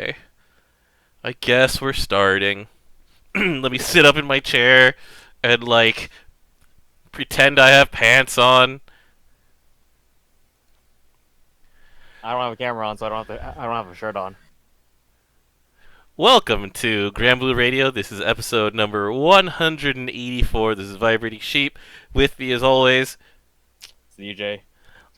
Okay. I guess we're starting. Let me sit up in my chair and pretend I have pants on. I don't have a camera on, so I don't have a shirt on. Welcome to Granblue Radio. This is episode number 184. This is Vibrating Sheep. With me, as always, It's the UJ.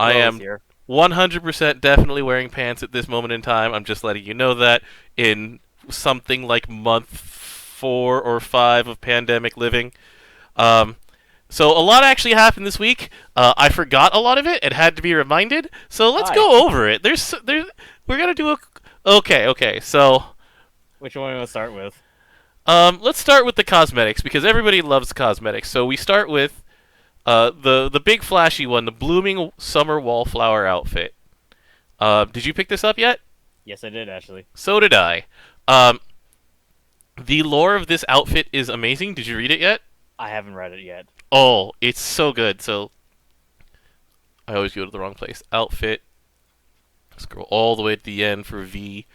I Will is am here. 100% definitely wearing pants at this moment in time. I'm just letting you know that in something like month 4 or 5 of pandemic living. Um, so a lot actually happened this week. I forgot a lot of it and had to be reminded. So let's Hi. go over it. We're gonna do a. Okay. So Which one do we want to start with? let's start with the cosmetics because everybody loves cosmetics. So we start with the big flashy one, the blooming summer wallflower outfit. Did you pick this up yet? Yes, I did actually. So did I. Um, the lore of this outfit is amazing. Did you read it yet? I haven't read it yet. Oh, it's so good. So I always go to the wrong place. Outfit. Scroll all the way to the end for V.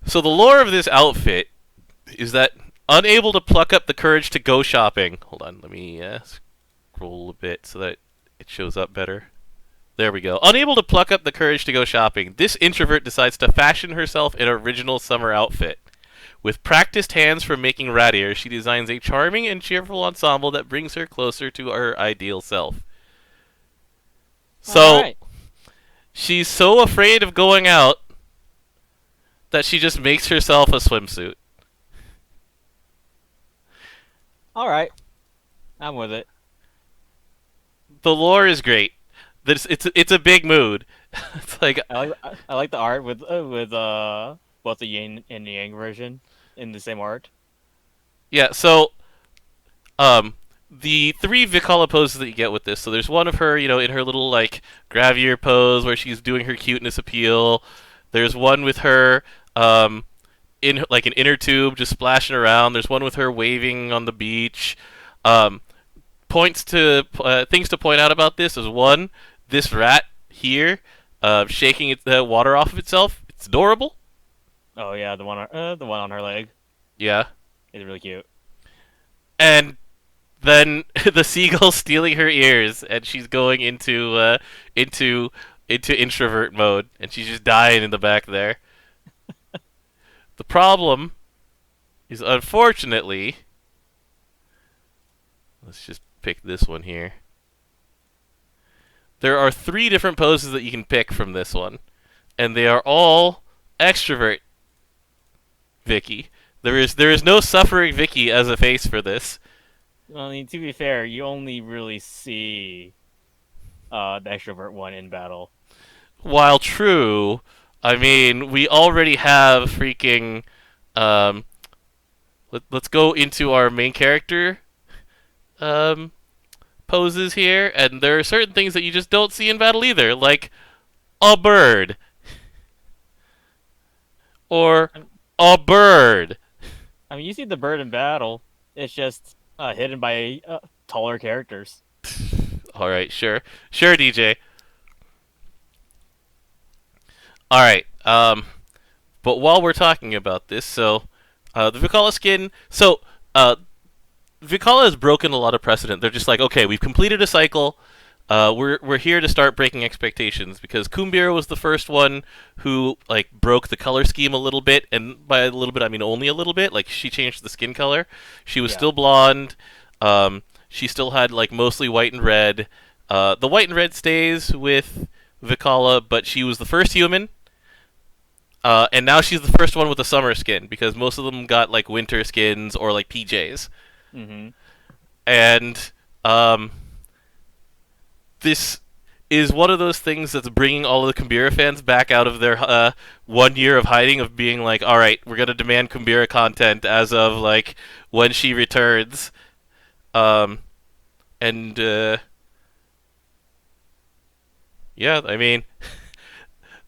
So the lore of this outfit is that unable to pluck up the courage to go shopping. Hold on, let me scroll a bit so that it shows up better. There we go. Unable to pluck up the courage to go shopping, this introvert decides to fashion herself an original summer outfit. With practiced hands from making rat ears, she designs a charming and cheerful ensemble that brings her closer to her ideal self. All So, right. she's so afraid of going out that she just makes herself a swimsuit. All right. I'm with it. The lore is great. It's a big mood. It's like I like the art with both the yin and yang version in the same art. yeah. So the three Vikala poses that you get with this. So there's one of her, in her little gravier pose where she's doing her cuteness appeal. There's one with her in like an inner tube just splashing around. There's one with her waving on the beach. Um, Points to things to point out about this is one, this rat here shaking the water off of itself. It's adorable. Oh yeah, the one on her leg Yeah. is really cute. And then the seagull stealing her ears, and she's going into into introvert mode, and she's just dying in the back there. The problem is, unfortunately, let's just pick this one here. There are 3 different poses that you can pick from this one, and they are all extrovert Vicky. There is no suffering Vicky as a face for this. I mean, to be fair, you only really see the extrovert one in battle. While true, I mean, we already have freaking. Um, let's go into our main character um, poses here, and there are certain things that you just don't see in battle either, like a bird or I a bird. I mean, you see the bird in battle. It's just hidden by taller characters. All right, sure, DJ. All right. But while we're talking about this, so the Vikala skin, so Vikala has broken a lot of precedent. They're just like, okay, we've completed a cycle. We're here to start breaking expectations because Kumbira was the first one who broke the color scheme a little bit, and by a little bit I mean only a little bit. Like she changed the skin color. She was Yeah. still blonde. She still had mostly white and red. The white and red stays with Vikala, but she was the first human. And now she's the first one with a summer skin because most of them got winter skins or PJs. Mm-hmm. And this is one of those things that's bringing all of the Kumbira fans back out of their 1 year of hiding of being like, all right, we're gonna demand Kumbira content as of when she returns. Um, and yeah, I mean,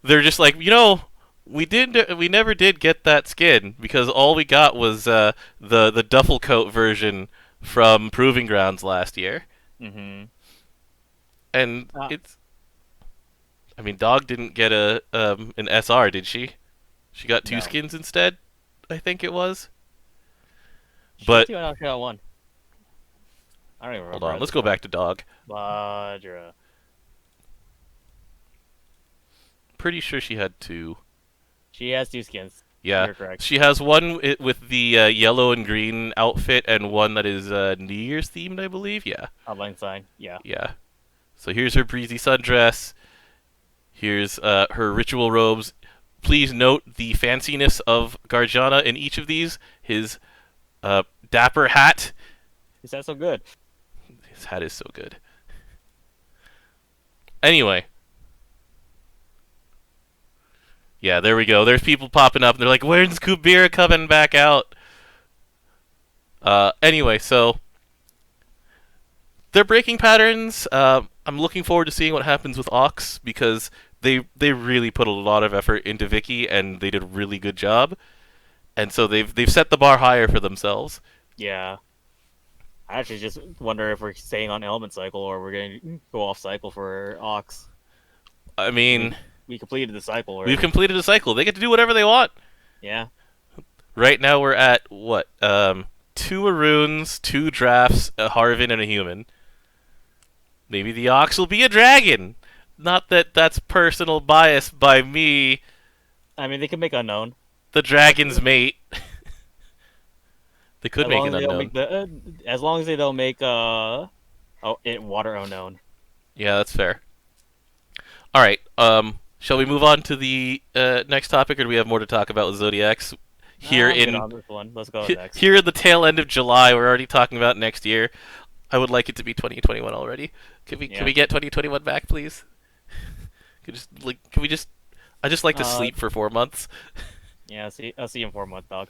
they're just like, we never did get that skin because all we got was the duffel coat version from Proving Grounds last year, Mm-hmm. and Uh, it's. I mean, Dog didn't get a an SR, did she? She got two No. skins instead, I think it was. She But got two, she got one. I don't even hold remember on, at let's this go point. back to dog. Vajra. Pretty sure she had two. She has two skins. Yeah, You're correct. she has one with the yellow and green outfit, and one that is New Year's themed, I believe. Yeah, Outline sign. Yeah. yeah. So here's her breezy sundress. Here's her ritual robes. Please note the fanciness of Garjana in each of these. His dapper hat. Is that so good? His hat is so good. Anyway. Yeah, there we go. There's people popping up, and they're like, when's Kubira coming back out? Anyway, so they're breaking patterns. I'm looking forward to seeing what happens with Ox, because they really put a lot of effort into Vicky, and they did a really good job. And so they've set the bar higher for themselves. Yeah. I actually just wonder if we're staying on element cycle or we're going to go off cycle for Ox. I mean, We completed the cycle already. we've completed a cycle. They get to do whatever they want. Yeah. Right now we're at what? 2 Aruns, 2 drafts, a Harvin, and a human. Maybe the Ox will be a dragon. Not that that's personal bias by me, I mean, they can make unknown. the dragon's mate. They could As make long an as they don't unknown. make as long as they don't make water unknown. Yeah, that's fair. All right. Shall we move on to the next topic, or do we have more to talk about with Zodiacs? Here I'm good in on this one. Let's go next. here at the tail end of July, we're already talking about next year. I would like it to be 2021 already. Can we get 2021 back, please? Can we just? I just like to sleep for 4 months. Yeah, I'll see you in 4 months, dog.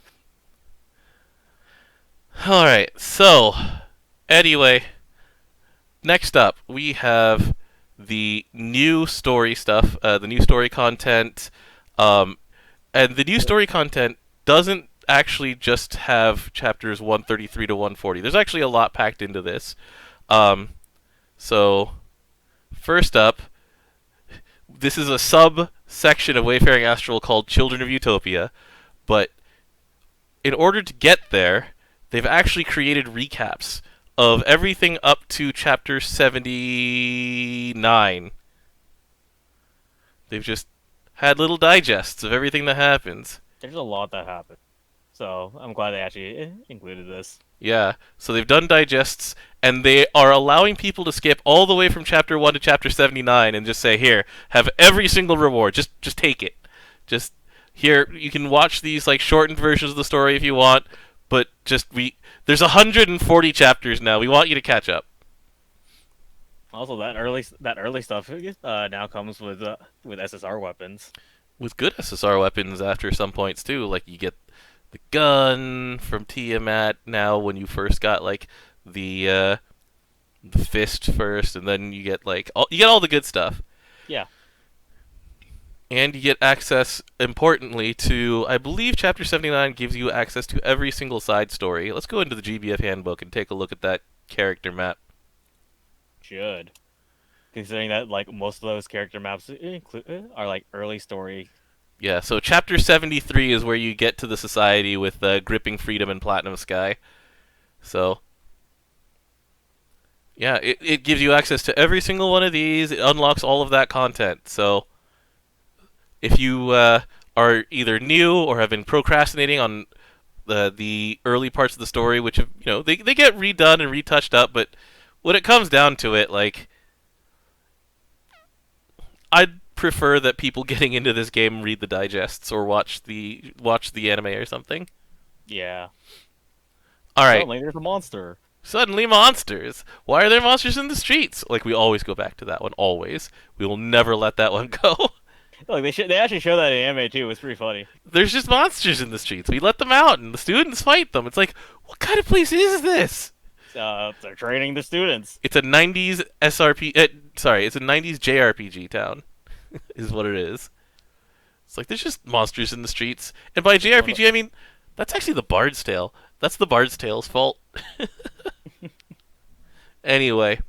All right. So, anyway, next up we have the new story stuff, the new story content, and the new story content doesn't actually just have chapters 133 to 140. There's actually a lot packed into this. So, first up, this is a subsection of Wayfaring Astral called Children of Utopia, but in order to get there, they've actually created recaps of everything up to chapter 79. They've just had little digests of everything that happens. There's a lot that happened, so I'm glad they actually included this. Yeah, so they've done digests, and they are allowing people to skip all the way from chapter 1 to chapter 79 and just say, here, have every single reward. Just take it. Just, here, you can watch these like shortened versions of the story if you want, but there's 140 chapters now. We want you to catch up. Also, that early stuff now comes with SSR weapons. With good SSR weapons after some points too, like you get the gun from Tiamat now when you first got like the fist first, and then you get all the good stuff. Yeah. And you get access, importantly, to, I believe Chapter 79 gives you access to every single side story. Let's go into the GBF handbook and take a look at that character map. Should. Considering that like most of those character maps are like early story. Yeah, so Chapter 73 is where you get to the society with Gripping Freedom and Platinum Sky. So, yeah, it gives you access to every single one of these. It unlocks all of that content. So, if you are either new or have been procrastinating on the early parts of the story, which have, they get redone and retouched up, but when it comes down to it, like, I'd prefer that people getting into this game read the digests or watch the anime or something. Yeah. All right. Suddenly there's a monster. Suddenly monsters. Why are there monsters in the streets? Like, we always go back to that one. Always. We will never let that one go. Look, they actually show that in anime too. It's pretty funny. There's just monsters in the streets. We let them out, and the students fight them. It's like, what kind of place is this? They're training the students. It's a 90s SRP. It's a 90s JRPG town, is what it is. It's like, there's just monsters in the streets. And by JRPG, I mean, that's actually the Bard's Tale. That's the Bard's Tale's fault. Anyway.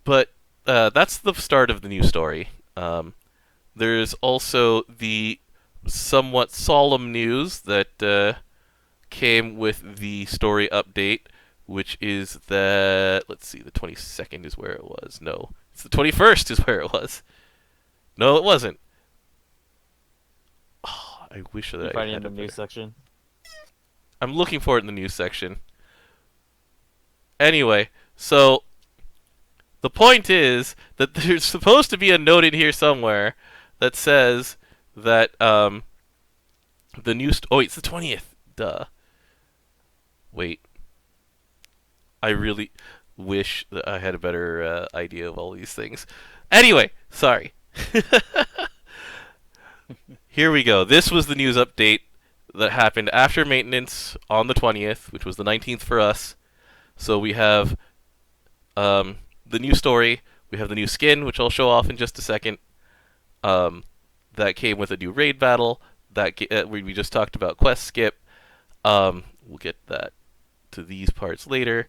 But that's the start of the new story. There's also the somewhat solemn news that came with the story update, which is that, let's see, the 22nd is where it was. No, it's the 21st is where it was. No, it wasn't. Oh, I wish that You I find it had in the it news there. section. I'm looking for it in the news section. Anyway, so the point is that there's supposed to be a note in here somewhere that says that the new oh, it's the 20th. Duh. Wait. I really wish that I had a better idea of all these things. Anyway, sorry. Here we go. This was the news update that happened after maintenance on the 20th, which was the 19th for us. So we have the new story. We have the new skin, which I'll show off in just a second. That came with a new raid battle. We just talked about quest skip. We'll get that to these parts later.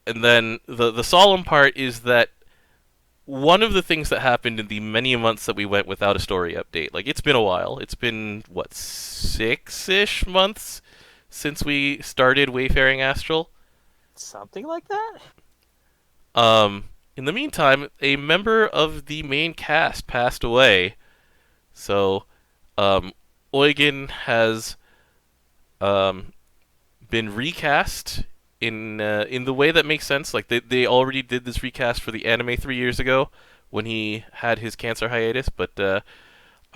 And then the solemn part is that one of the things that happened in the many months that we went without a story update, like it's been a while. It's been, what, 6-ish months since we started Wayfaring Astral? Something like that? In the meantime, a member of the main cast passed away. So, Eugen has been recast in the way that makes sense. Like they already did this recast for the anime 3 years ago when he had his cancer hiatus. But I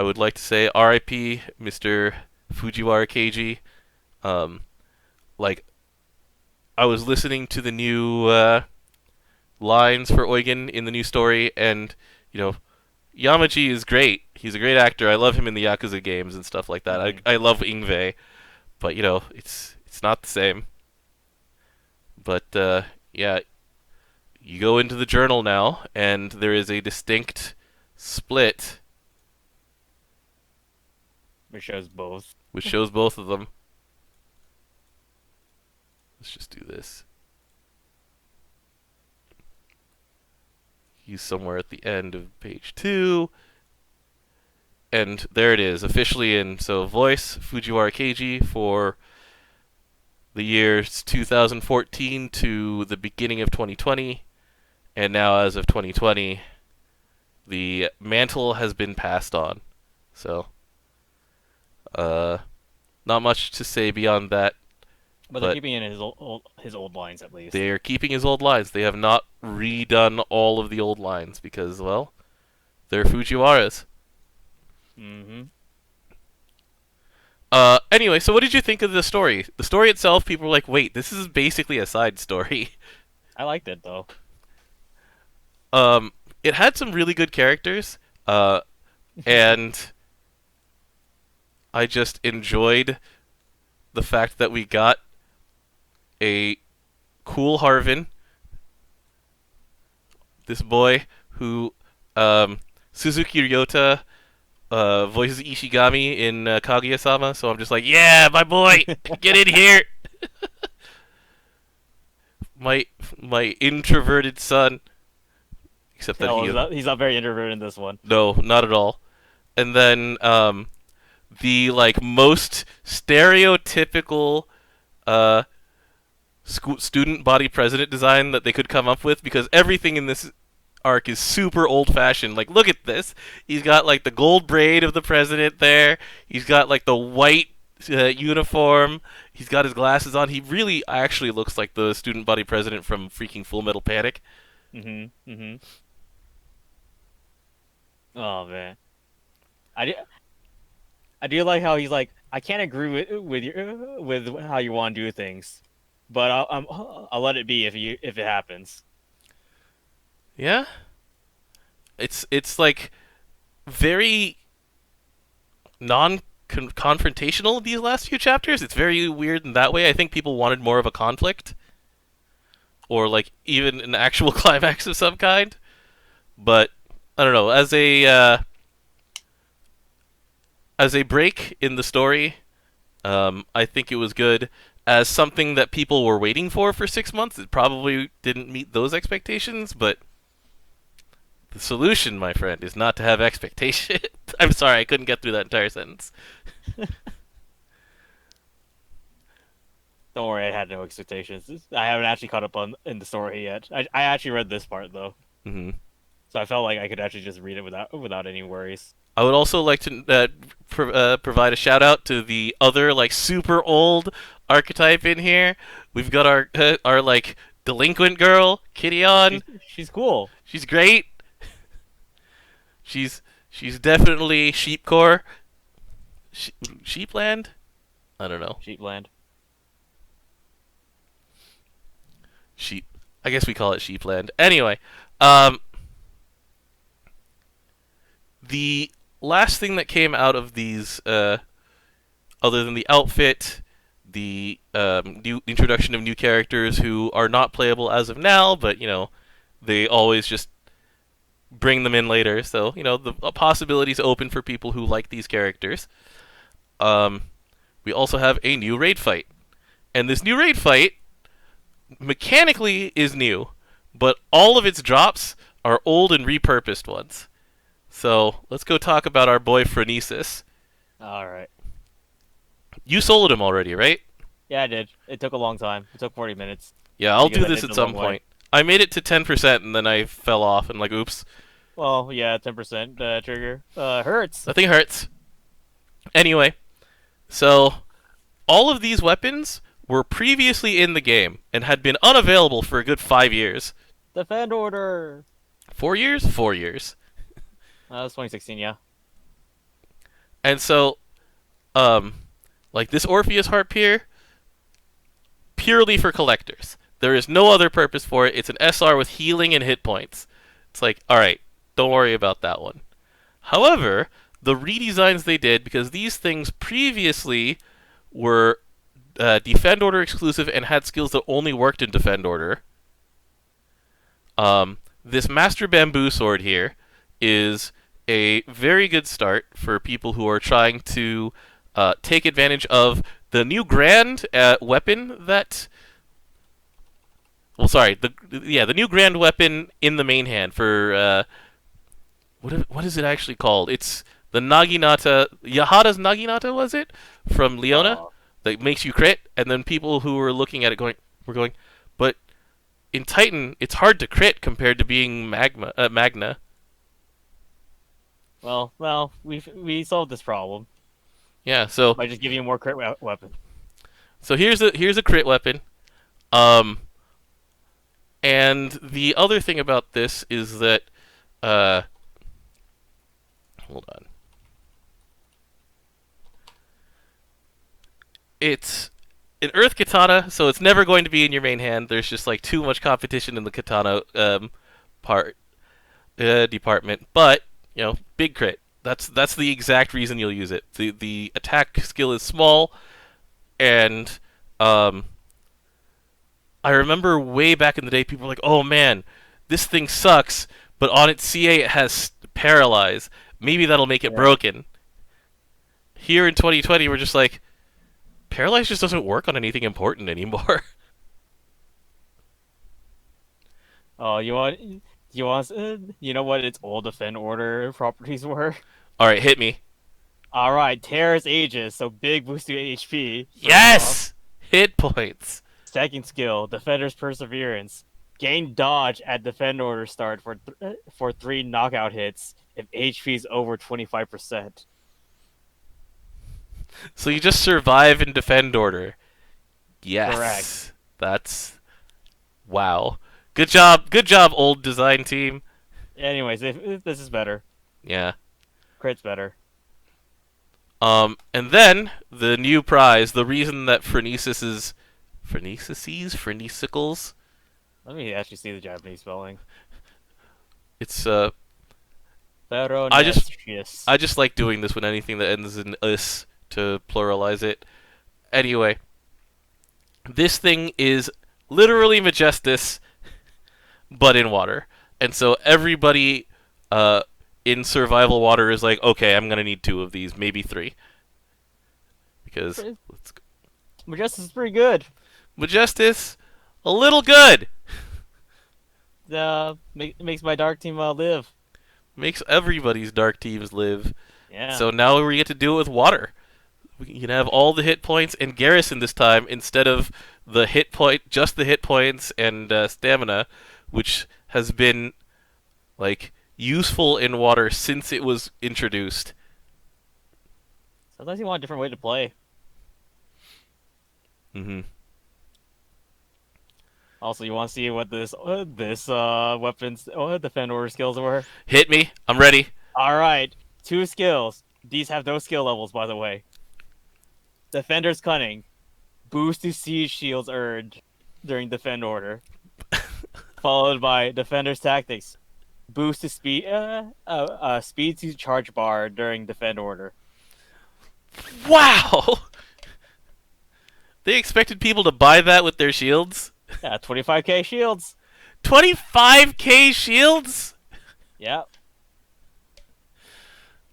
would like to say R.I.P. Mr. Fujiwara Keiji. Like I was listening to the new lines for Eugen in the new story, and Yamaji is great. He's a great actor. I love him in the Yakuza games and stuff like that. Mm-hmm. I love Ingve, but it's not the same. But yeah, you go into the journal now, and there is a distinct split, Which shows both. which shows both of them. Let's just do this. He's somewhere at the end of page 2. And there it is, officially in. So voice, Fujiwara Keiji for the years 2014 to the beginning of 2020. And now as of 2020, the mantle has been passed on. So, not much to say beyond that. But they're keeping in his old lines at least. They are keeping his old lines. They have not redone all of the old lines because, well, they're Fujiwara's. Mm-hmm. Anyway, so what did you think of the story? The story itself, people were like, wait, this is basically a side story. I liked it though. It had some really good characters, and I just enjoyed the fact that we got a cool Harvin, this boy who Suzuki Ryota voices Ishigami in Kaguya-sama, so I'm just like, yeah, my boy, get in here. my introverted son. Except that he's not very introverted in this one. No, not at all. And then the most stereotypical student body president design that they could come up with, because everything in this arc is super old-fashioned. Like, look at this. He's got the gold braid of the president there. He's got the white uniform. He's got his glasses on. He really actually looks like the student body president from freaking Full Metal Panic. Mm-hmm. Mm-hmm. Oh man, I do like how he's like, I can't agree with how you want to do things, but I'll let it be if it happens. Yeah, it's very non-confrontational these last few chapters. It's very weird in that way. I think people wanted more of a conflict, or even an actual climax of some kind. But I don't know. As a break in the story, I think it was good. As something that people were waiting for 6 months, it probably didn't meet those expectations, but The solution, my friend, is not to have expectation. I'm sorry, I couldn't get through that entire sentence. Don't worry, I had no expectations. I haven't actually caught up on in the story yet. I actually read this part though, Hmm. so I felt like I could actually just read it without any worries. I would also like to provide a shout out to the other like super old archetype in here. We've got our like delinquent girl, Kitty on. She's cool. She's great. She's definitely sheepcore. Sheepland? I don't know. Sheepland. Sheep. I guess we call it Sheepland. Anyway, um, the last thing that came out of these, other than the outfit, the new introduction of new characters who are not playable as of now, but they always just bring them in later. So the possibilities open for people who like these characters. We also have a new raid fight, and this new raid fight mechanically is new, but all of its drops are old and repurposed ones. So let's go talk about our boy Phronesis. All right. You soloed him already, right? Yeah, I did. It took a long time. It took 40 minutes. Yeah, I'll Because do I this did at the some long way. point. I made it to 10% and then I fell off and like, oops, Well, yeah, 10% trigger. Hurts. that thing hurts. Anyway, so all of these weapons were previously in the game and had been unavailable for a good 5 years. Defend order. 4 years? 4 years. That was 2016, yeah. And so, like this Orpheus harp here, purely for collectors. There is no other purpose for it. It's an SR with healing and hit points. It's like, alright, don't worry about that one. However, the redesigns they did, because these things previously were Defend Order exclusive and had skills that only worked in Defend Order. This Master Bamboo Sword here is a very good start for people who are trying to take advantage of the new grand weapon that. Well, sorry, the new grand weapon in the main hand for what is it actually called? It's the Naginata, Yahada's Naginata, was it, from Leona, that makes you crit, and then people who were looking at it were going, but in Titan it's hard to crit compared to being Magna. Well, we solved this problem Yeah, so by just giving you more crit weapon. here's a crit weapon. And the other thing about this is that hold on. It's an Earth Katana, so it's never going to be in your main hand. There's just like too much competition in the Katana department. But big crit. That's the exact reason you'll use it. The attack skill is small, and I remember way back in the day, people were like, "Oh man, this thing sucks," but on its CA it has paralyze. Maybe that'll make it broken. Here in 2020, we're just like, paralyze just doesn't work on anything important anymore. Oh, you know what its old Defend Order properties were? All right, hit me. All right, Terrace Aegis, so big boost to HP. Yes, hit points. Second skill, Defender's Perseverance. Gain dodge at Defend Order start for 3 knockout hits if HP is over 25%. So you just survive in Defend Order. Yes. Correct. That's wow. Good job, old design team. Anyways, if this is better. Yeah. Crit's better. And then the new prize, the reason that Phronesicles. Let me actually see the Japanese spelling. It's Phronesis. I just like doing this when anything that ends in us to pluralize it. Anyway, this thing is literally Majestus, but in water. And so everybody in survival water is like, okay, I'm gonna need 2 of these, maybe 3. Because let's go. Majestus is pretty good. Majestus, a little good. Makes my dark team live. Makes everybody's dark teams live. Yeah. So now we get to do it with water. We can have all the hit points and garrison this time instead of just the hit points and stamina, which has been like useful in water since it was introduced. Sometimes you want a different way to play. Mm-hmm. Also, you want to see what this weapons defend order skills were. Hit me. I'm ready. All right, 2 skills. These have no skill levels, by the way. Defender's Cunning. Boost to siege shields earned during defend order. Followed by Defender's Tactics. Boost to speed to charge bar during defend order. Wow! They expected people to buy that with their shields? Yeah, 25k shields. 25k shields? Yep.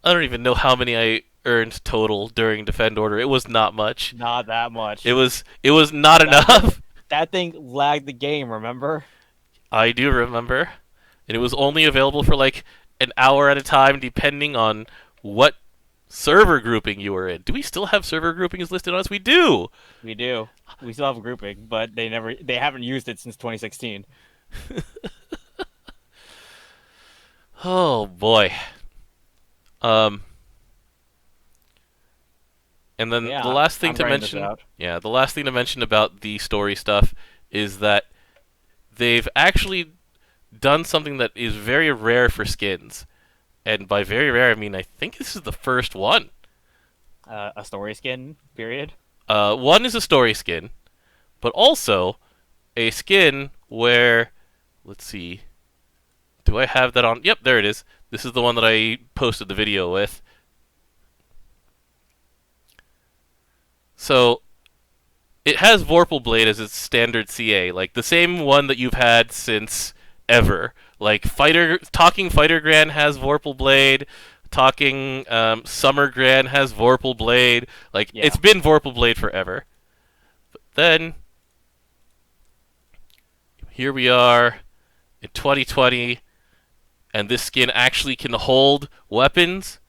I don't even know how many I earned total during defend order. It was not much. Not that much. It was not enough. That thing lagged the game, remember? I do remember. And it was only available for like an hour at a time depending on what server grouping you were in. Do we still have server groupings listed on us? We do. We do. We still have a grouping, but they haven't used it since 2016. Oh boy. And then Yeah, the last thing I'm to writing this mention, out. the last thing to mention about the story stuff is that they've actually done something that is very rare for skins. And by very rare, I mean I think this is the first one. A story skin, period. One is a story skin, but also a skin where, let's see, do I have that on? Yep, there it is. This is the one that I posted the video with. So, it has Vorpal Blade as its standard CA, like the same one that you've had since ever. Like Talking Fighter Gran has Vorpal Blade. Talking Summer Gran has Vorpal Blade. Like, Yeah. it's been Vorpal Blade forever. But then, here we are in 2020, and this skin actually can hold weapons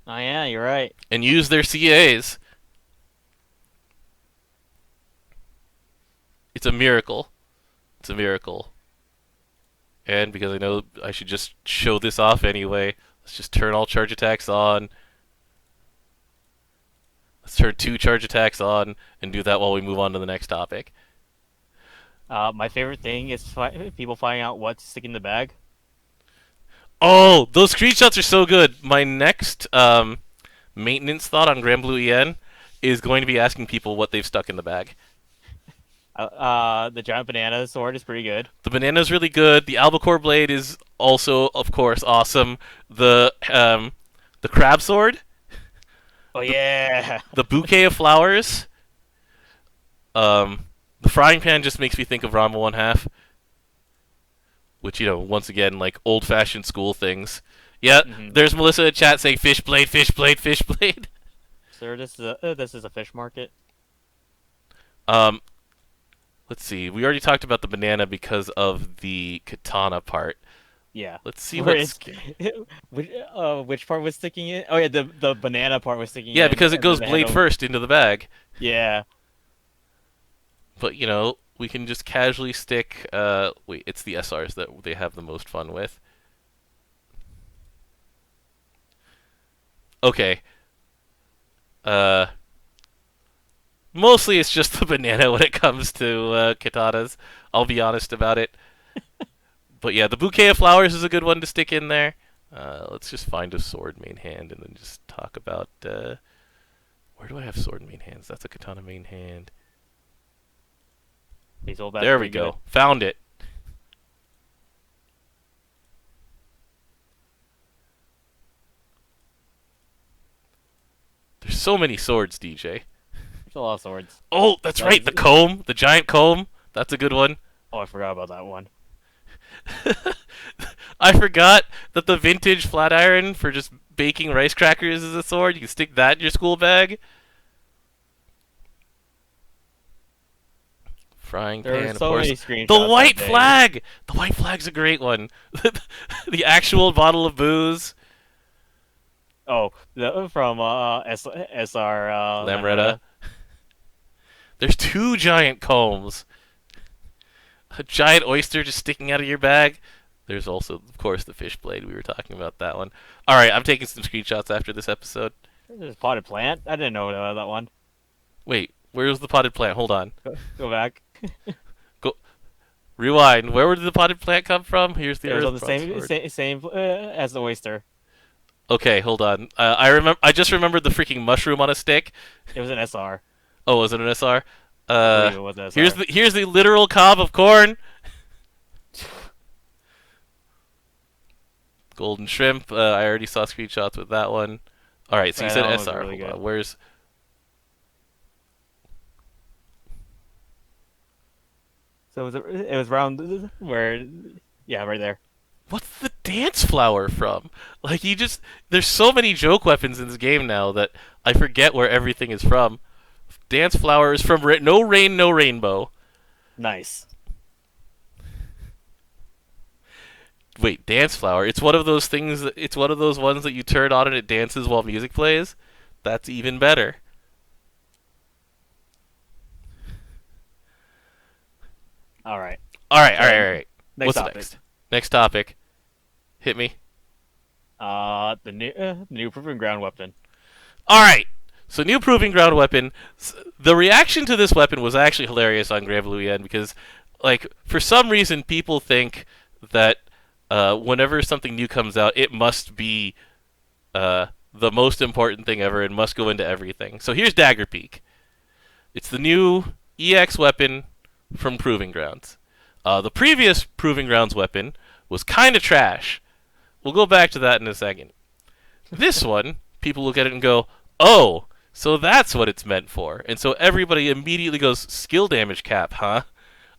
Oh yeah, you're right. and use their CAs. It's a miracle. It's a miracle. And because I know I should just show this off anyway, let's just turn all charge attacks on. Let's turn 2 charge attacks on and do that while we move on to the next topic. My favorite thing is people finding out what to stick in the bag. Oh, those screenshots are so good. My next maintenance thought on Granblue EN is going to be asking people what they've stuck in the bag. The giant banana sword is pretty good. The banana's really good. The albacore blade is also, of course, awesome. The crab sword, Oh yeah. the bouquet of flowers. The frying pan just makes me think of Ranma 1/2. Which, once again, like old-fashioned school things. Yeah, There's Melissa in chat saying fish blade, fish blade, fish blade. Sir, this is a fish market. Let's see. We already talked about the banana because of the katana part. Yeah. Let's see Where what's... which part was sticking in? Oh yeah, the banana part was sticking in. Yeah, because it and goes then the blade handle- first into the bag. Yeah. But, we can just casually stick... wait, it's the SRs that they have the most fun with. Okay. Mostly it's just the banana when it comes to katanas. I'll be honest about it. But yeah, the bouquet of flowers is a good one to stick in there. Let's just find a sword main hand and then just talk about... where do I have sword main hands? That's a katana main hand. There we go. Found it. There's so many swords, DJ. There's a lot of swords. Oh, that's right. The comb. The giant comb. That's a good one. Oh, I forgot about that one. I forgot that the vintage flat iron for just baking rice crackers is a sword. You can stick that in your school bag. Frying There were pan, of so course. many screenshots The that white day. flag! The white flag's a great one. The actual bottle of booze. Oh, from SR Lamretta. There's 2 giant combs. A giant oyster just sticking out of your bag. There's also, of course, the fish blade. We were talking about that one. Alright, I'm taking some screenshots after this episode. There's potted plant. I didn't know that one. Wait, where's the potted plant? Hold on. Go back. Rewind. Where did the potted plant come from? Here's the It was earth on the same as the oyster. Okay, hold on. I just remembered the freaking mushroom on a stick. It was an SR. Oh, was it an SR? I believe it was an SR. Here's the literal cob of corn. Golden shrimp. I already saw screenshots with that one. All right, so you Yeah, said that one was SR. really Hold on. good. Where's? So it was around where, yeah, right there. What's the dance flower from? Like there's so many joke weapons in this game now that I forget where everything is from. Dance flower is from No Rain, No Rainbow. Nice. Wait, dance flower? It's one of those things. It's one of those ones that you turn on and it dances while music plays. That's even better. All right. All right. Next What's topic. next? Next topic. Hit me. The new proving ground weapon. All right. So new proving ground weapon. The reaction to this weapon was actually hilarious on Granblue Radio because, like, for some reason, people think that whenever something new comes out, it must be the most important thing ever and must go into everything. So here's Dagger Peak. It's the new EX weapon from Proving Grounds. The previous Proving Grounds weapon was kind of trash. We'll go back to that in a second. This one, people look at it and go, oh, so that's what it's meant for. And so everybody immediately goes, skill damage cap, huh?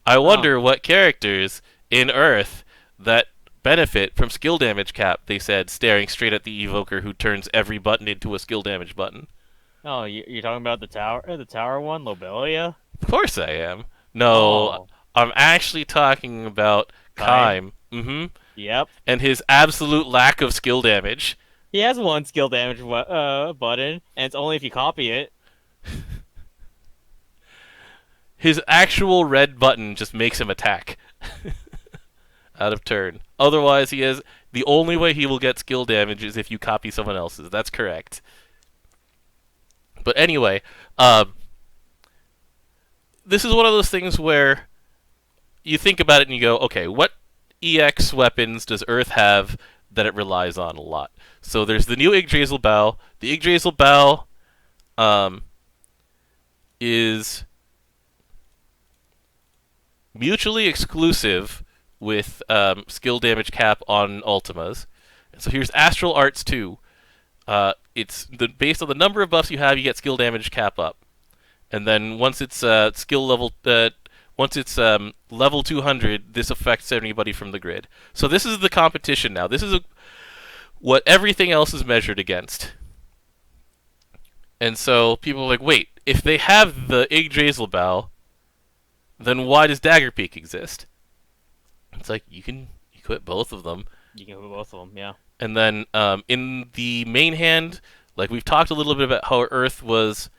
I wonder what characters in Earth that benefit from skill damage cap, they said, staring straight at the evoker who turns every button into a skill damage button. Oh, you're talking about the tower one, Lobelia? Of course I am. No, Oh. I'm actually talking about Kaim. Mm-hmm. Yep. And his absolute lack of skill damage. He has one skill damage button, and it's only if you copy it. His actual red button just makes him attack. Out of turn. Otherwise, the only way he will get skill damage is if you copy someone else's. That's correct. But anyway, this is one of those things where you think about it and you go, okay, what EX weapons does Earth have that it relies on a lot? So there's the new Yggdrasil Bow. The Yggdrasil Bow is mutually exclusive with skill damage cap on Ultimas. And so here's Astral Arts 2. It's based on the number of buffs you have, you get skill damage cap up. And then once it's level 200, this affects anybody from the grid. So this is the competition now. This is what everything else is measured against. And so people are like, wait, if they have the Yggdrasil Bow, then why does Dagger Peak exist? It's like, you can equip both of them. You can put both of them, yeah. And then in the main hand, like we've talked a little bit about how Earth was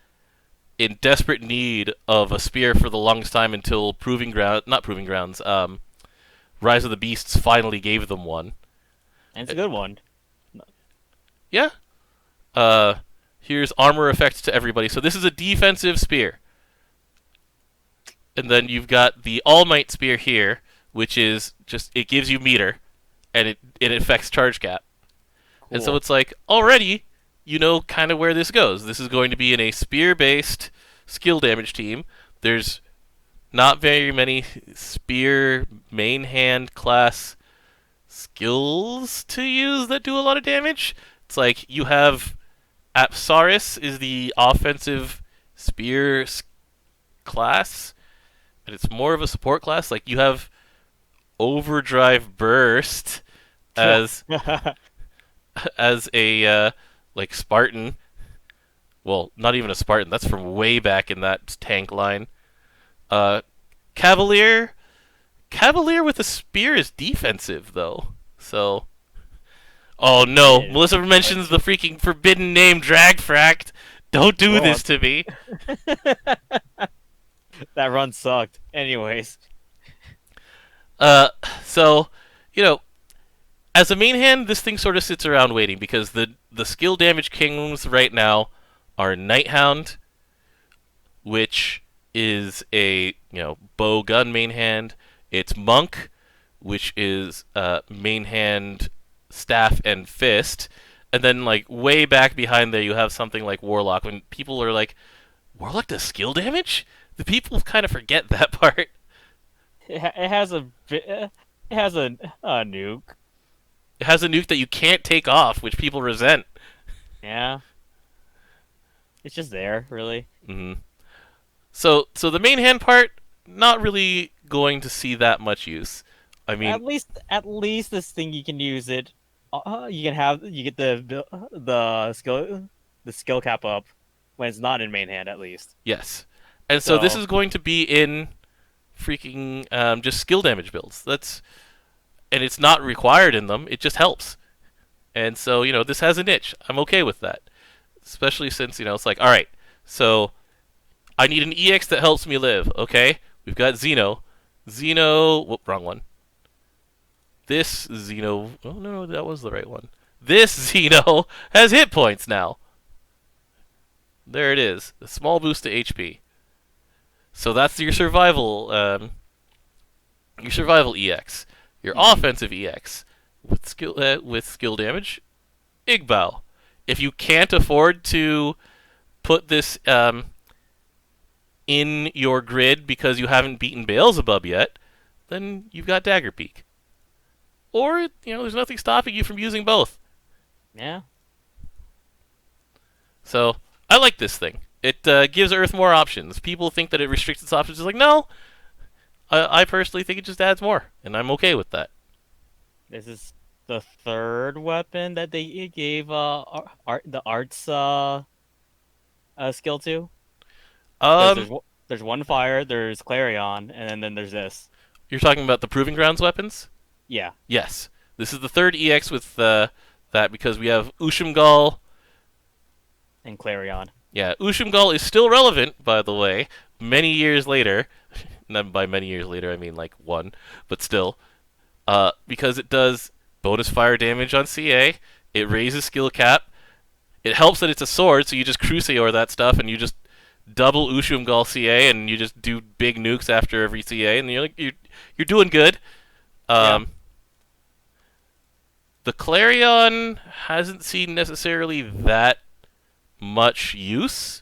in desperate need of a spear for the longest time until Rise of the Beasts finally gave them one. And it's a good one. Yeah. Here's armor effect to everybody. So this is a defensive spear. And then you've got the All Might spear here, which is just, it gives you meter, and it affects charge cap. Cool. And so it's like, already, you know kind of where this goes. This is going to be in a spear-based skill damage team. There's not very many spear main hand class skills to use that do a lot of damage. It's like you have Apsaris is the offensive spear class, and it's more of a support class. Like you have Overdrive Burst as a like Spartan. Well, not even a Spartan. That's from way back in that tank line. Cavalier. Cavalier with a spear is defensive, though. So. Oh no! Yeah. Melissa mentions the freaking forbidden name Dragfract. Don't do Go this on. to me. That run sucked. Anyways. Uh, so, you know, as a main hand, this thing sort of sits around waiting because the skill damage kings right now are Nighthound, which is a bow gun main hand. It's Monk, which is main hand staff and fist, and then like way back behind there you have something like Warlock. When people are like, Warlock does skill damage, the people kind of forget that part. It has a nuke. It has a nuke that you can't take off, which people resent. Yeah. It's just there, really. hmm So the main hand part, not really going to see that much use. I mean, At least this thing you can use it. You get the skill cap up when it's not in main hand at least. yes. And so this So is going to be in freaking just skill damage builds. And it's not required in them. It just helps. And so this has a niche. I'm okay with that, especially since it's like, all right, so I need an EX that helps me live. Okay, we've got Xeno. Whoop, wrong one. This Xeno. Oh no, that was the right one. This Xeno has hit points now. There it is. A small boost to HP. So that's your survival. Your survival EX. Your offensive EX with skill damage. Igbow. If you can't afford to put this in your grid because you haven't beaten Beelzebub yet, then you've got Dagger Peak. Or there's nothing stopping you from using both. yeah. So I like this thing. It gives Earth more options. People think that it restricts its options. It's like, no. I personally think it just adds more, and I'm okay with that. This is the third weapon that they gave the arts skill to. There's one fire, there's Clarion, and then there's this. You're talking about the Proving Grounds weapons? Yeah. Yes. This is the third EX with that because we have Ushumgal. And Clarion. Yeah, Ushumgal is still relevant, by the way, many years later. Not by many years later, I mean like one, but still. Because it does bonus fire damage on CA, it raises skill cap, it helps that it's a sword, so you just Crusaor that stuff, and you just double Ushumgal CA, and you just do big nukes after every CA, and you're doing good. Yeah. The Clarion hasn't seen necessarily that much use,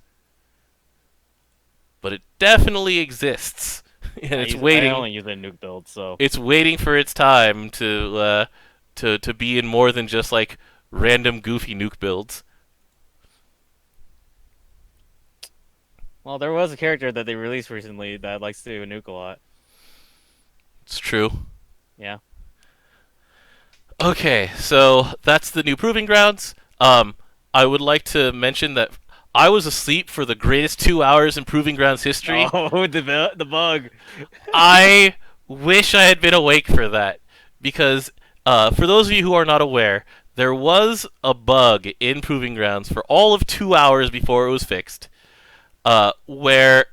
but it definitely exists, and it's waiting. I only use a nuke build, so It's waiting for its time to be in more than just like random goofy nuke builds. well, there was a character that they released recently that likes to nuke a lot. It's true. Yeah. Okay, so that's the new Proving Grounds. I would like to mention that I was asleep for the greatest 2 hours in Proving Grounds history. Oh, the bug. I wish I had been awake for that. Because, for those of you who are not aware, there was a bug in Proving Grounds for all of 2 hours before it was fixed, where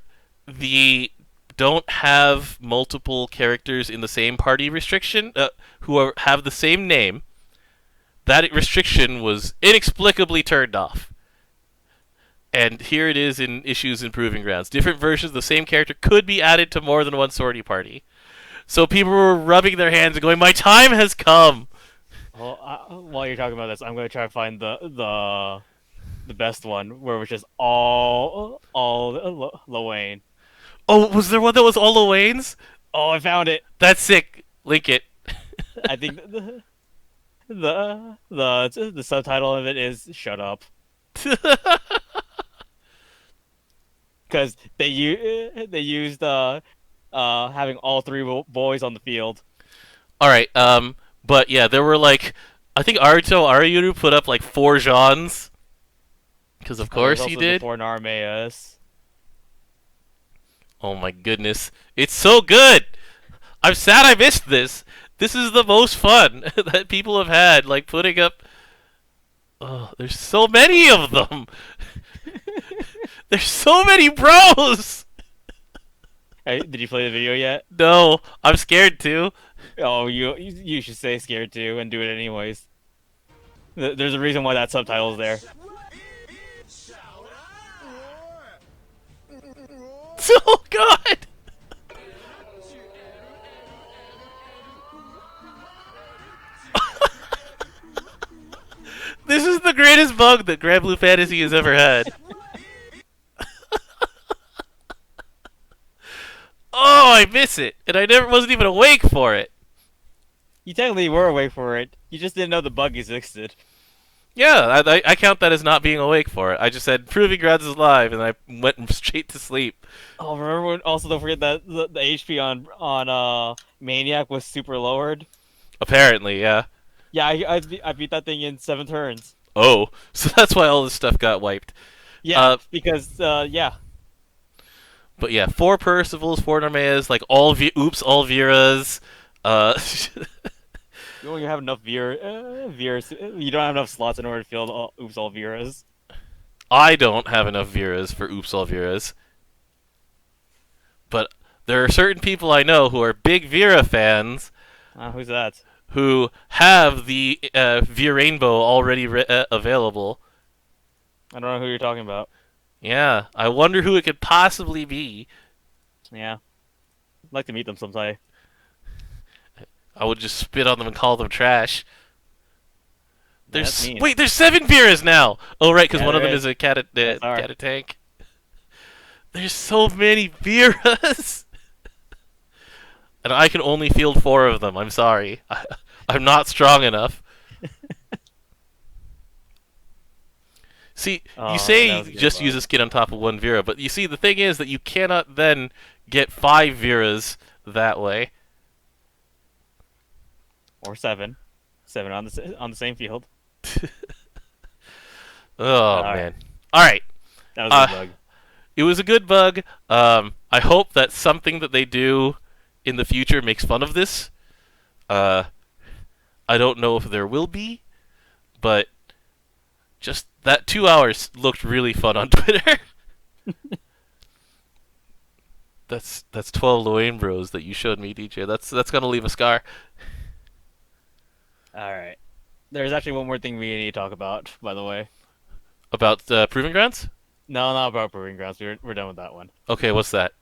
the don't have multiple characters in the same party restriction, have the same name, that restriction was inexplicably turned off. And here it is in issues in Proving Grounds. Different versions of the same character could be added to more than one sortie party. So people were rubbing their hands and going, "My time has come!" Well, while you're talking about this, I'm gonna try to find the best one where it was just all Lowain. Oh, was there one that was all Owains? Oh, I found it. That's sick. Link it. I think the subtitle of it is "Shut Up," because they used having all three boys on the field. Alright, but yeah, there were like, I think Aruto Arayuru put up like 4 Jeans. Because of course he did. Before Narmeus. Oh my goodness. It's so good! I'm sad I missed this. This is the most fun that people have had, like putting up. Oh, there's so many of them! There's so many bros! Hey, did you play the video yet? No, I'm scared too. Oh, you should stay scared too and do it anyways. There's a reason why that subtitle's there. Oh god! This is the greatest bug that Granblue Fantasy has ever had. Oh, I miss it, and I never wasn't even awake for it. You technically were awake for it. You just didn't know the bug existed. Yeah, I count that as not being awake for it. I just said Proving Grounds is live, and I went straight to sleep. Oh, remember when, also don't forget that the HP on Maniac was super lowered. Apparently, yeah. Yeah, I beat that thing in 7 turns. Oh, so that's why all this stuff got wiped. Yeah, because yeah. But yeah, 4 Percivals, 4 Narmeas, like all all Viras. You don't have enough Viras. You don't have enough slots in order to field Oops All Viras. I don't have enough Viras for Oops All Viras. But there are certain people I know who are big Vera fans. Who's that? Who have the Via Rainbow already available. I don't know who you're talking about. Yeah, I wonder who it could possibly be. Yeah. I'd like to meet them someday. I would just spit on them and call them trash. That's mean. Wait, there's 7 Viras now! Oh, right, because Yeah, one of them is. is a cat tank. There's so many Viras! And I can only field 4 of them, I'm sorry. I'm not strong enough. See, you say just use a skin on top of 1 Vera, but you see, the thing is that you cannot then get 5 Viras that way. Or 7. 7 on the same field. Oh, man. Alright. That was a good bug. It was a good bug. I hope that something that they do in the future makes fun of this. I don't know if there will be, but just that 2 hours looked really fun on Twitter. That's 12 Luane Bros that you showed me, DJ. That's gonna leave a scar. Alright. There's actually one more thing we need to talk about, by the way. About Proving Grounds? No, not about Proving Grounds. We're done with that one. Okay, what's that?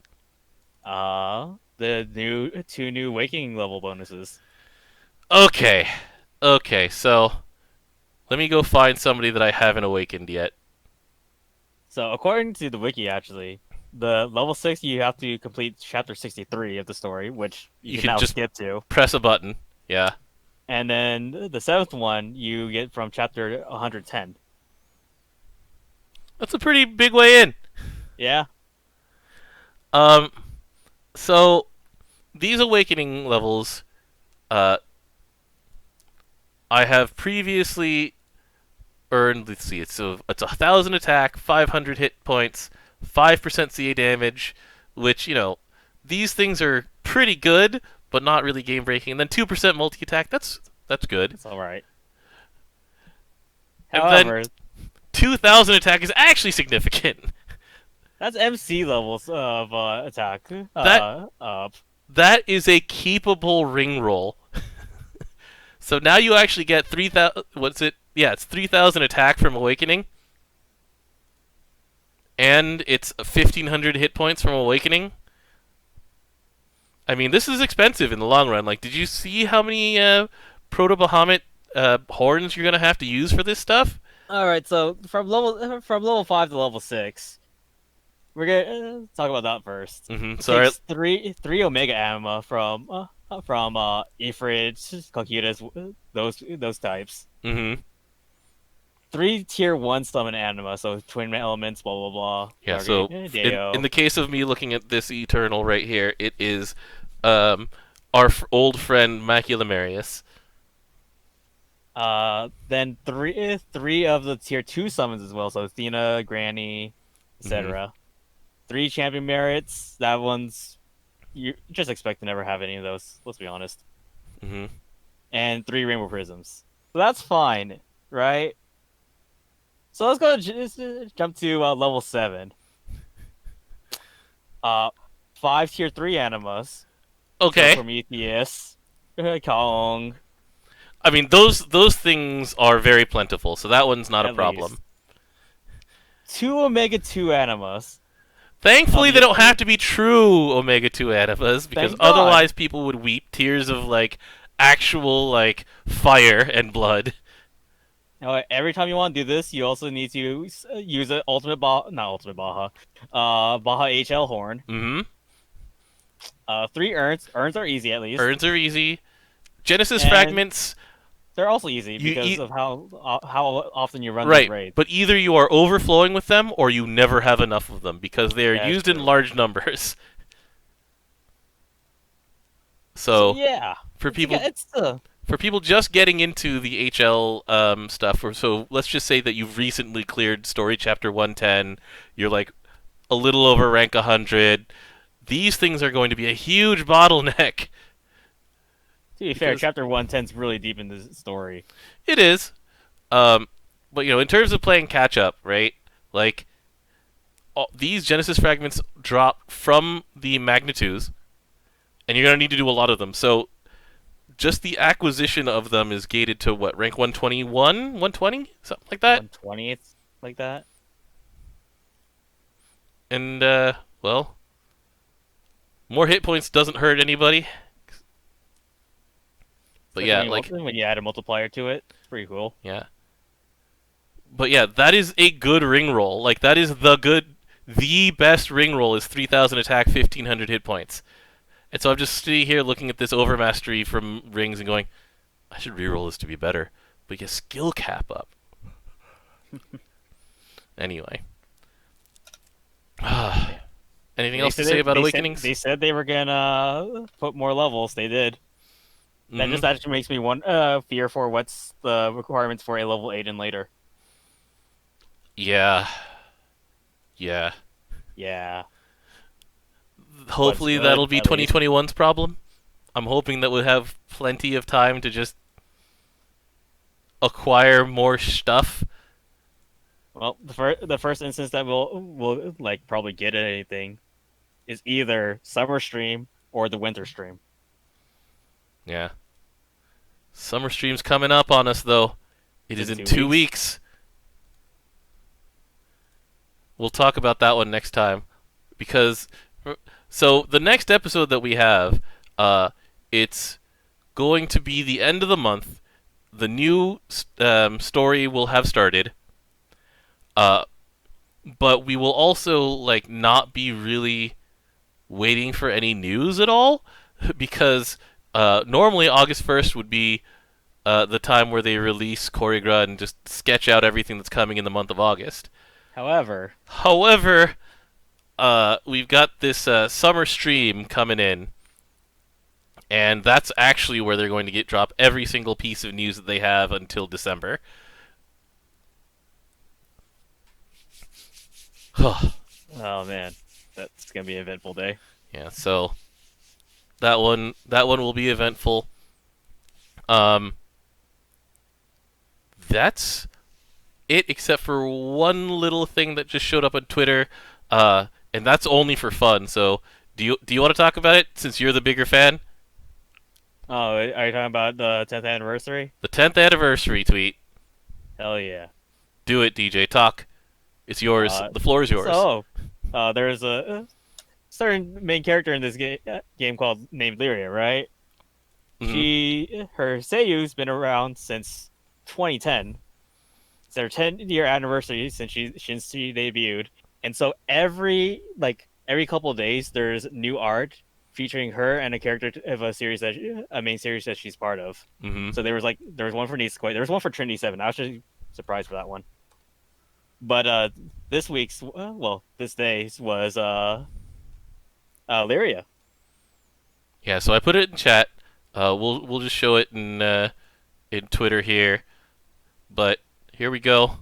The 2 new Waking level bonuses. Okay, so let me go find somebody that I haven't awakened yet. So, according to the wiki, actually, the level 6 you have to complete chapter 63 of the story, which you can now just skip to. Press a button. Yeah. And then the 7th one you get from chapter 110. That's a pretty big way in. Yeah. So these awakening levels, I have previously earned. Let's see, it's 1,000 attack, 500 hit points, 5% CA damage, which these things are pretty good, but not really game breaking. And then 2% multi attack. That's good. It's all right. And However, then 2,000 attack is actually significant. that's MC levels of attack. That is a keepable ring roll. So now you actually get 3,000. What's it? Yeah, it's 3,000 attack from Awakening, and it's 1,500 hit points from Awakening. I mean, this is expensive in the long run. Like, did you see how many Proto Bahamut horns you're gonna have to use for this stuff? All right, so from level 5 to level 6, we're gonna talk about that first. Mm-hmm. It So takes three Omega Anima from Ifrit, Calcutus, those types. Mm-hmm. 3 tier 1 summon Anima, so Twin Elements, blah blah blah. Yeah. So in the case of me looking at this Eternal right here, it is our old friend Macula Marius. Then three of the tier 2 summons as well, so Athena, Granny, etc. 3 champion merits. That one's you just expect to never have any of those. Let's be honest. Mm-hmm. And 3 rainbow prisms. So that's fine, right? So let's go jump to level 7. 5 tier 3 animas. So Okay. Prometheus, Kong, I mean, those things are very plentiful, so that one's not a at problem. least. 2 Omega 2 animas. Thankfully, they don't have to be true Omega 2 animas, because Thank God. otherwise people would weep tears of, like, actual, like, fire and blood. Every time you want to do this, you also need to use an ultimate not ultimate Baja, Baja HL horn. Mm-hmm. 3 urns. Urns are easy at least. Urns are easy. Genesis And fragments, they're also easy You because eat- of how often you run right? those raids. But either you are overflowing with them, or you never have enough of them because they are Yeah, used true. in large numbers. So So yeah, for people, it's for people just getting into the HL stuff, or so let's just say that you've recently cleared story chapter 110, you're like a little over rank 100. These things are going to be a huge bottleneck. to be fair, Because chapter 110's really deep in the story. it is, um, but in terms of playing catch up, right? Like these Genesis fragments drop from the magnitudes, and you're gonna need to do a lot of them. So just the acquisition of them is gated to what, rank 121, 120, something like that. 120th, like that. And well, more hit points doesn't hurt anybody. But yeah, like when you add a multiplier to it, it's pretty cool. yeah. But yeah, that is a good ring roll. Like that is the best ring roll is 3,000 attack, 1,500 hit points. And so I'm just sitting here looking at this overmastery from rings and going, I should reroll this to be better. But get skill cap up. Anyway. Anything else to say about Awakenings? They said they were gonna put more levels. They did. That Mhm. just actually makes me fear for what's the requirements for a level 8 and later. Yeah. Yeah. Yeah. Hopefully good, that'll be at least. 2021's problem. I'm hoping that we'll have plenty of time to just acquire more stuff. Well, the first instance that we'll like probably get anything is either summer stream or the winter stream. Yeah. Summer stream's coming up on us, though. It is in 2 weeks. We'll talk about that one next time. Because, so the next episode that we have, it's going to be the end of the month. The new story will have started. But we will also, like, not be really waiting for any news at all. Because normally August 1st would be the time where they release Choreogra and just sketch out everything that's coming in the month of August. However, we've got this summer stream coming in, and that's actually where they're going to drop every single piece of news that they have until December. oh man, that's gonna be an eventful day. Yeah, so that one will be eventful. That's it, except for one little thing that just showed up on Twitter, and that's only for fun. So, do you want to talk about it since you're the bigger fan? Oh, are you talking about the 10th anniversary? The 10th anniversary tweet. Hell yeah! Do it, DJ. Talk. It's yours. The floor is yours. There's a certain main character in this game called named Lyria, right? Mhm. Her Seiyu's been around since 2010. It's their 10-year anniversary since she debuted, and so every couple of days there's new art featuring her and a character of a main series that she's part of. Mhm. So there was one for Nisekoi, there was one for Trinity 7. I was actually surprised for that one. But this day's was Lyria. Yeah. So I put it in chat. We'll just show it in Twitter here. But here we go.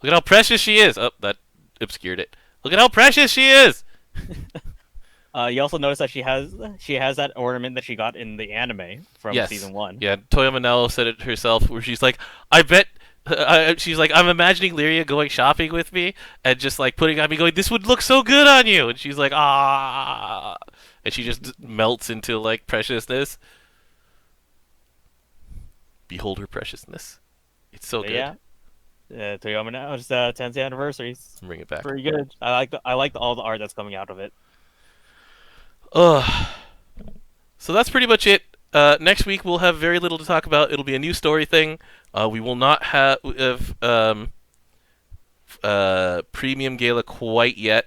Look at how precious she is. Oh, that obscured it. Look at how precious she is. You also notice that she has that ornament that she got in the anime from Yes. season 1. Yeah, Toyama Manalo said it herself, where she's like, I bet. She's like, I'm imagining Lyria going shopping with me and just like putting on me, going, "This would look so good on you." And she's like, "Ah," and she just melts into like preciousness. Behold her preciousness. It's so But good. yeah, Toyama now it's 10th anniversary. It's Bring it back. pretty good. I like all the art that's coming out of it. Ugh. So that's pretty much it. Next week we'll have very little to talk about. It'll be a new story thing. We will not have Premium Gala quite yet,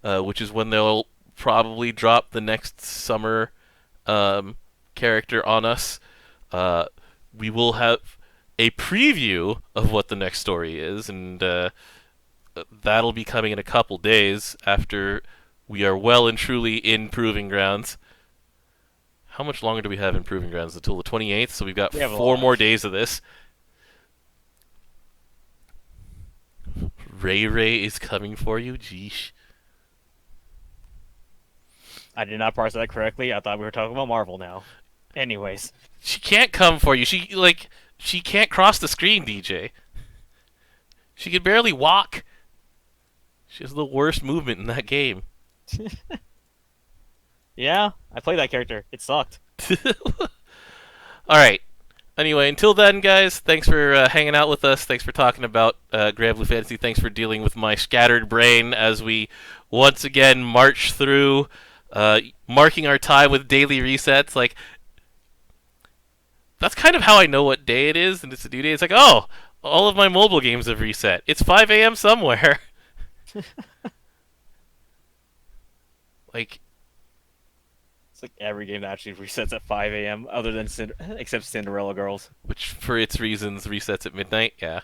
which is when they'll probably drop the next summer character on us. We will have a preview of what the next story is, and that'll be coming in a couple days after we are well and truly in Proving Grounds. How much longer do we have in Proving Grounds? Until the 28th, so we've got We have a 4 lot. more days of this. Ray Ray is coming for you? Jeesh. I did not parse that correctly. I thought we were talking about Marvel now. Anyways, She can't come for you. She can't cross the screen, DJ. She can barely walk. She has the worst movement in that game. yeah, I played that character. It sucked. Alright. Anyway, until then, guys, thanks for hanging out with us. Thanks for talking about Granblue Fantasy. Thanks for dealing with my scattered brain as we once again march through, marking our time with daily resets. Like, that's kind of how I know what day it is, and it's a new day. It's like, oh, all of my mobile games have reset. It's 5 a.m. somewhere. Like, It's like every game that actually resets at 5 a.m. other than except Cinderella Girls. which for its reasons resets at midnight. Yeah,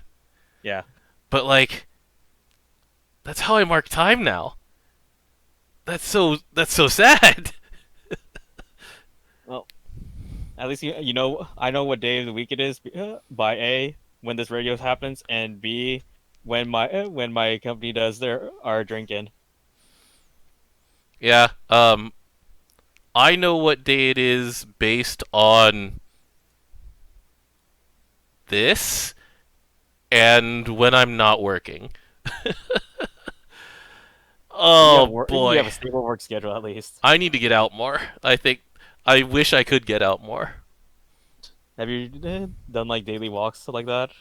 Yeah. but like, that's how I mark time now. That's so sad. Well, at least you know I know what day of the week it is by A, when this radio happens, and B, when my company does our drinking. Yeah. I know what day it is based on this and when I'm not working. Oh You have boy. a stable work schedule at least. I need to get out more. I wish I could get out more. Have you done like daily walks like that,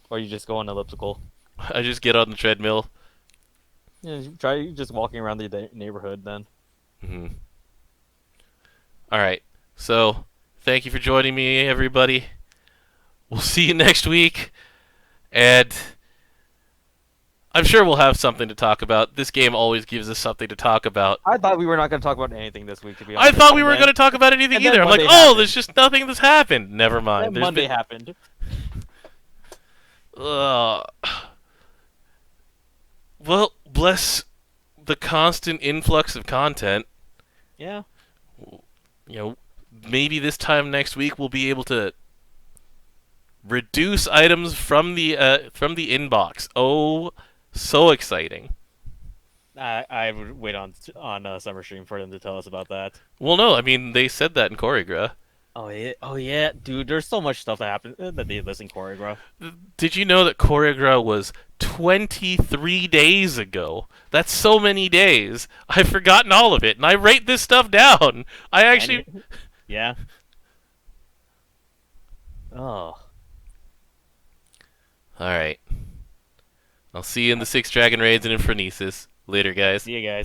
or you just go on elliptical? I just get on the treadmill. Yeah, try just walking around the neighborhood then. Hmm. All right. So, thank you for joining me, everybody. We'll see you next week, and I'm sure we'll have something to talk about. This game always gives us something to talk about. I thought we were not going to talk about anything this week, to be I honest. thought we weren't going to talk about anything and then either. I'm like, Monday oh, happened. there's just nothing that's happened. Never mind. Then There's Monday been... happened. Well, bless the constant influx of content. Yeah. You know, maybe this time next week we'll be able to reduce items from the inbox. Oh, so exciting. I would wait on Summer Stream for them to tell us about that. Well, no, I mean they said that in Choreogra. Oh yeah, dude. There's so much stuff that happened that they list in Choreograph. Did you know that Choreogra was 23 days ago? That's so many days. I've forgotten all of it, and I write this stuff down. I actually... Yeah. Oh. Alright. I'll see you in the 6 Dragon Raids and in Phronesis. Later, guys. See you guys.